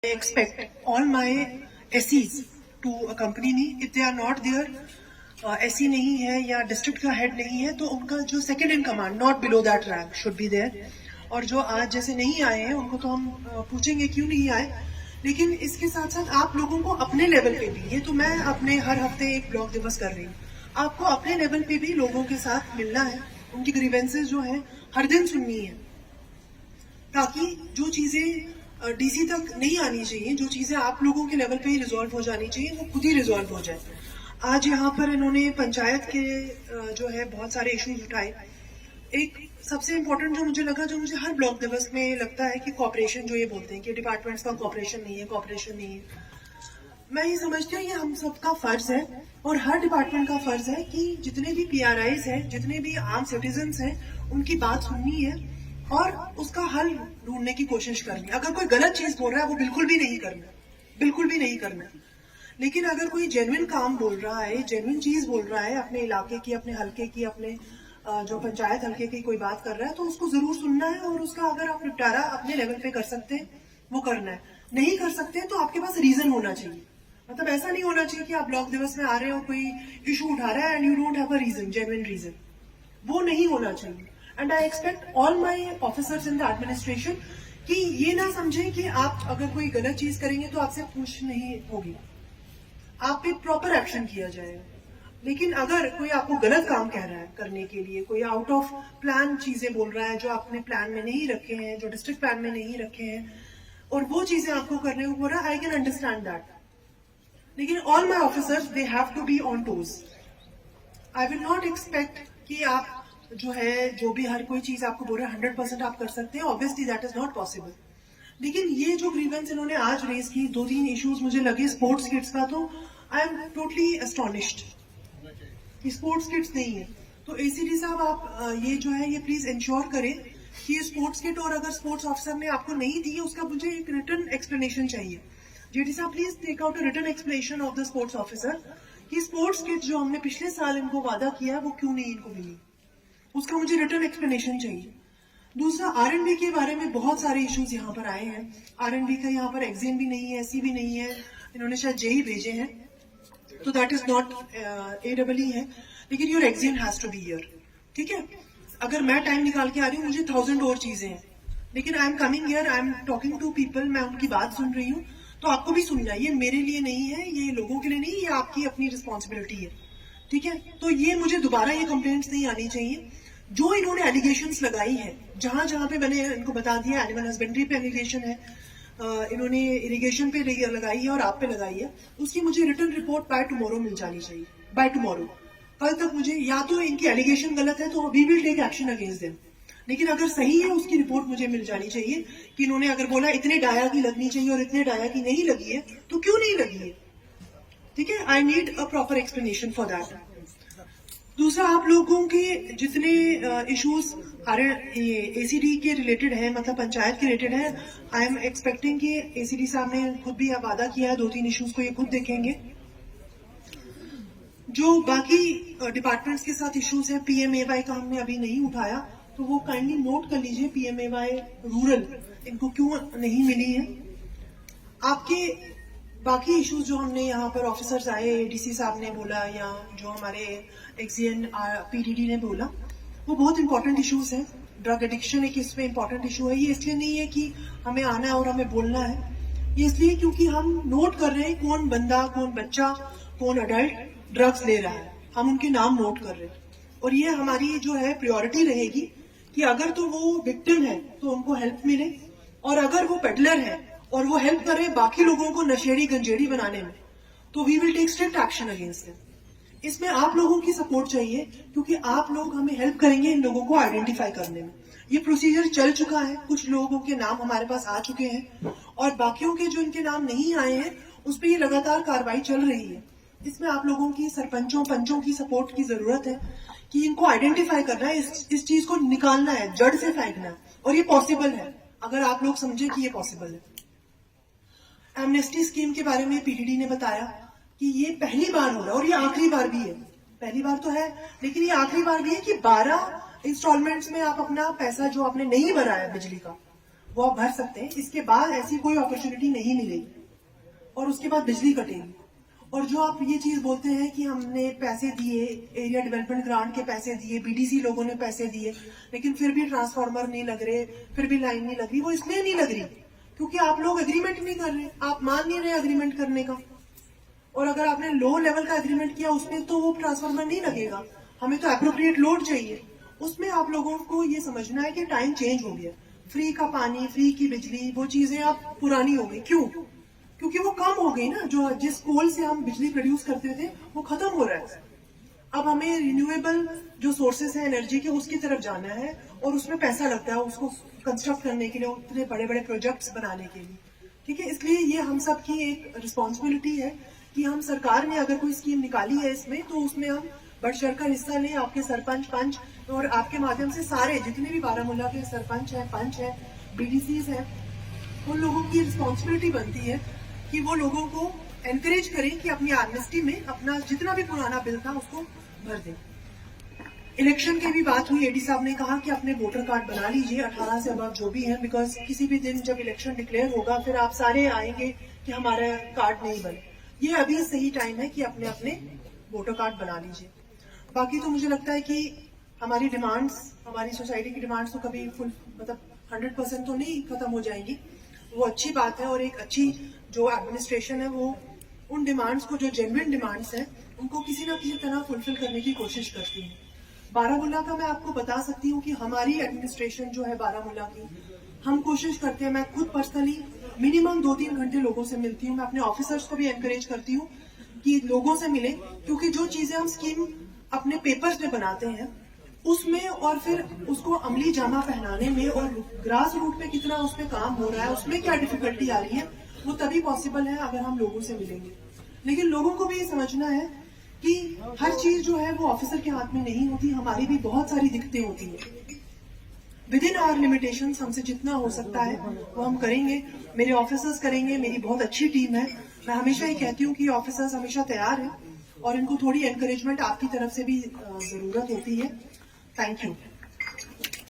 I expect all my SEs to accompany me. If they are not there, SE नहीं है या district का head नहीं है, तो उनका जो second in command not below that rank should be there. और जो आज जैसे नहीं आए हैं उनको तो हम पूछेंगे क्यों नहीं आए. लेकिन इसके साथ साथ आप लोगों को अपने लेवल पे भी, ये तो मैं अपने हर हफ्ते एक ब्लॉक दिवस कर रही हूँ, आपको अपने लेवल पे भी लोगों के साथ मिलना है, उनकी ग्रीवेंसेस जो है हर दिन सुननी है, ताकि जो चीजें डीसी तक नहीं आनी चाहिए, जो चीजें आप लोगों के लेवल पे ही रिजॉल्व हो जानी चाहिए, वो खुद ही रिजॉल्व हो जाए. आज यहाँ पर इन्होंने पंचायत के जो है बहुत सारे इश्यूज उठाए. एक सबसे इम्पोर्टेंट जो मुझे लगा, जो मुझे हर ब्लॉक दिवस में लगता है कि कॉपरेशन, जो ये बोलते हैं कि डिपार्टमेंट्स का कॉपरेशन नहीं है, कॉपरेशन नहीं है, मैं ये समझती हूँ ये हम सबका फर्ज है और हर डिपार्टमेंट का फर्ज है कि जितने भी PRIs हैं, जितने भी आम सिटीजन्स हैं, उनकी बात सुननी है और उसका हल ढूंढने की कोशिश करनी. अगर कोई गलत चीज बोल रहा है वो बिल्कुल भी नहीं करना, बिल्कुल भी नहीं करना. लेकिन अगर कोई जेन्युइन काम बोल रहा है, जेन्युइन चीज बोल रहा है, अपने इलाके की, अपने हल्के की, अपने जो पंचायत हल्के की कोई बात कर रहा है, तो उसको जरूर सुनना है और उसका अगर आप निपटारा अपने लेवल पे कर सकते हैं वो करना है. नहीं कर सकते तो आपके पास रीजन होना चाहिए. मतलब ऐसा नहीं होना चाहिए कि आप ब्लॉक दिवस में आ रहे हो, कोई इशू उठा रहा है and you don't have a reason, genuine reason. वो नहीं होना चाहिए. And I expect all my officers in the administration कि ये ना समझें कि आप अगर कोई गलत चीज करेंगे तो आपसे पूछ नहीं होगी, आप पे प्रॉपर एक्शन किया जाएगा. लेकिन अगर कोई आपको गलत काम कह रहा है करने के लिए, कोई आउट ऑफ प्लान चीजें बोल रहा है जो आपने प्लान में नहीं रखे हैं, जो डिस्ट्रिक्ट प्लान में नहीं रखे हैं, और वो चीजें आपको करने को बोल रहा है, आई कैन अंडरस्टैंड दैट. लेकिन all my officers they have to be on toes. I will not expect कि आप जो है, जो भी हर कोई चीज आपको बोल रहा है 100% आप कर सकते हैं. Obviously that is not possible. लेकिन ये जो ग्रीवेंस इन्होंने आज रेज की, 2-3 इश्यूज मुझे लगे स्पोर्ट्स किट्स का, तो आई एम टोटली एस्टॉनिश्ड कि स्पोर्ट्स किट्स नहीं है. तो ACD साहब आप ये जो है ये प्लीज इंश्योर करें कि ये स्पोर्ट्स किट, और अगर स्पोर्ट्स ऑफिसर ने आपको नहीं दी उसका मुझे एक रिटर्न एक्सप्लेनेशन चाहिए. JD साहब please take out a written explanation of the sports officer कि स्पोर्ट्स किट जो हमने पिछले साल इनको वादा किया वो क्यों नहीं इनको मिली, उसका मुझे रिटर्न एक्सप्लेनेशन चाहिए. दूसरा, R&B के बारे में बहुत सारे इश्यूज यहाँ पर आए हैं. R&B का यहाँ पर एग्जाम भी नहीं है, SC भी नहीं है, इन्होंने शायद JEE भेजे हैं, तो दैट इज नॉट AEE है. लेकिन your exam has to be here. ठीक है, अगर मैं टाइम निकाल के आ रही हूँ, मुझे 1000 और चीजें हैं, लेकिन I am coming here, I am talking to people, मैं उनकी बात सुन रही हूँ, तो आपको भी सुनना है. ये मेरे लिए नहीं है, ये लोगों के लिए नहीं, ये आपकी अपनी रिस्पॉन्सिबिलिटी है. ठीक है, तो ये मुझे दोबारा ये कंप्लेंट्स नहीं आनी चाहिए. जो इन्होंने एलिगेशंस लगाई है, जहां जहां पे मैंने इनको बता दिया, एनिमल हस्बेंड्री पे एलिगेशन है, इन्होंने इरिगेशन पे लगाई है और आप पे लगाई है, उसकी मुझे रिटर्न रिपोर्ट बाय टुमारो मिल जानी चाहिए. बाय टुमारो, कल तक मुझे, या तो इनकी एलिगेशन गलत है तो we will take action against them, लेकिन अगर सही है उसकी रिपोर्ट मुझे मिल जानी चाहिए कि इन्होंने अगर बोला इतने डाया की लगनी चाहिए और इतने डाया की नहीं लगी है, तो क्यों नहीं लगी है. ठीक है, I need a proper explanation for that. दूसरा, आप लोगों के जितने इश्यूज ACD के रिलेटेड है, मतलब पंचायत के रिलेटेड है, आई एम एक्सपेक्टिंग कि ACD साहब ने खुद भी वादा किया है 2-3 इश्यूज को ये खुद देखेंगे. जो बाकी डिपार्टमेंट्स के साथ इश्यूज है, PMAY का हमने अभी नहीं उठाया, तो वो काइंडली नोट कर लीजिए. PMAY रूरल इनको क्यों नहीं मिली है. आपके बाकी इश्यूज जो हमने यहाँ पर ऑफिसर्स आए, DC साहब ने बोला, या जो हमारे एक्सियन PDD ने बोला, वो बहुत इंपॉर्टेंट इश्यूज है. ड्रग एडिक्शन एक इसमें इंपॉर्टेंट इशू है. ये इसलिए नहीं है कि हमें आना है और हमें बोलना है, ये इसलिए क्योंकि हम नोट कर रहे हैं कौन बंदा, कौन बच्चा, कौन अडल्ट ड्रग्स ले रहा है, हम उनके नाम नोट कर रहे हैं. और ये हमारी जो है प्रायोरिटी रहेगी कि अगर तो वो विक्टिम है तो उनको हेल्प मिले, और अगर वो पेडलर है और वो हेल्प करे बाकी लोगों को नशेड़ी गंजेड़ी बनाने में, तो we will take strict action against them. इसमें आप लोगों की सपोर्ट चाहिए, क्योंकि आप लोग हमें हेल्प करेंगे इन लोगों को आइडेंटिफाई करने में. ये प्रोसीजर चल चुका है, कुछ लोगों के नाम हमारे पास आ चुके हैं, और बाकियों के जो इनके नाम नहीं आए हैं उस पर ये लगातार कार्रवाई चल रही है. इसमें आप लोगों की, सरपंचों पंचों की सपोर्ट की जरूरत है कि इनको आइडेंटिफाई करना है, इस चीज को निकालना है, जड़ से फेंकना है. और ये पॉसिबल है अगर आप लोग समझे कि ये पॉसिबल है. एमनेस्टी स्कीम के बारे में PDD ने बताया कि ये पहली बार हो रहा है, और ये आखिरी बार भी है. पहली बार तो है, लेकिन ये आखिरी बार भी है कि 12 इंस्टॉलमेंट्स में आप अपना पैसा जो आपने नहीं भरा है बिजली का, वो आप भर सकते हैं। इसके बाद ऐसी कोई अपॉर्चुनिटी नहीं मिलेगी और उसके बाद बिजली कटेगी। और जो आप ये चीज बोलते हैं कि हमने पैसे दिए, एरिया डेवलपमेंट ग्रांट के पैसे दिए, बीडीसी लोगों ने पैसे दिए, लेकिन फिर भी ट्रांसफार्मर नहीं लग रहे, फिर भी लाइन नहीं लग रही, वो इसलिए नहीं लग रही क्योंकि आप लोग एग्रीमेंट नहीं कर रहे, आप मान नहीं रहे एग्रीमेंट करने का। और अगर आपने लो लेवल का एग्रीमेंट किया उसमें तो वो ट्रांसफार्मर नहीं लगेगा। हमें तो एप्रोप्रिएट लोड चाहिए। उसमें आप लोगों को ये समझना है कि टाइम चेंज हो गया। फ्री का पानी, फ्री की बिजली, वो चीजें अब पुरानी हो गई। क्यों? क्योंकि वो कम हो गई ना। जो जिस कोल से हम बिजली प्रोड्यूस करते थे वो खत्म हो रहा है। अब हमें रिन्यूएबल जो सोर्सेस है एनर्जी के उसकी तरफ जाना है और उसमें पैसा लगता है उसको कंस्ट्रक्ट करने के लिए, उतने बड़े बड़े प्रोजेक्ट्स बनाने के लिए। ठीक है, इसलिए ये हम सब की एक रिस्पॉन्सिबिलिटी है कि हम, सरकार ने अगर कोई स्कीम निकाली है इसमें तो उसमें हम बढ़ चढ़कर हिस्सा लें। आपके सरपंच, पंच और आपके माध्यम से सारे जितने भी बारामूला के सरपंच है, पंच है, बीडीसीज है, उन लोगों की रिस्पॉन्सिबिलिटी बनती है कि वो लोगों को एनकरेज करें कि अपनी एमनेस्टी में अपना जितना भी पुराना बिल था उसको भर दें। इलेक्शन की भी बात हुई, एडी साहब ने कहा कि अपने वोटर कार्ड बना लीजिए 18 से अब जो भी है, बिकॉज किसी भी दिन जब इलेक्शन डिक्लेयर होगा फिर आप सारे आएंगे कि हमारा कार्ड नहीं बने। ये अभी सही टाइम है कि अपने अपने वोटर कार्ड बना लीजिए। बाकी तो मुझे लगता है कि हमारी डिमांड्स, हमारी सोसाइटी की डिमांड्स तो कभी फुल मतलब 100% तो नहीं खत्म हो जाएंगी। वो अच्छी बात है और एक अच्छी जो एडमिनिस्ट्रेशन है वो उन डिमांड्स को, जो जेन्युइन डिमांड्स हैं, उनको किसी ना किसी तरह फुलफिल करने की कोशिश करती है। बारामूला का मैं आपको बता सकती हूँ कि हमारी एडमिनिस्ट्रेशन जो है बारामूला की, हम कोशिश करते हैं, मैं खुद पर्सनली मिनिमम 2-3 घंटे लोगों से मिलती हूँ। मैं अपने ऑफिसर्स को भी एनकरेज करती हूँ कि लोगों से मिले, क्योंकि जो चीजें हम स्कीम अपने पेपर्स में बनाते हैं उसमें और फिर उसको अमली जामा पहनाने में और ग्रास रूट पे कितना उसमें काम हो रहा है, उसमें क्या डिफिकल्टी आ रही है, वो तभी पॉसिबल है अगर हम लोगों से मिलेंगे। लेकिन लोगों को भी ये समझना है कि हर चीज जो है वो ऑफिसर के हाथ में नहीं होती, हमारी भी बहुत सारी दिक्कतें होती है। विद इन आवर लिमिटेशंस हमसे जितना हो सकता है वो हम करेंगे, मेरे ऑफिसर्स करेंगे, मेरी बहुत अच्छी टीम है। मैं हमेशा ही कहती हूँ कि ऑफिसर्स हमेशा तैयार हैं और इनको थोड़ी एनकरेजमेंट आपकी तरफ से भी जरूरत होती है। Thank you.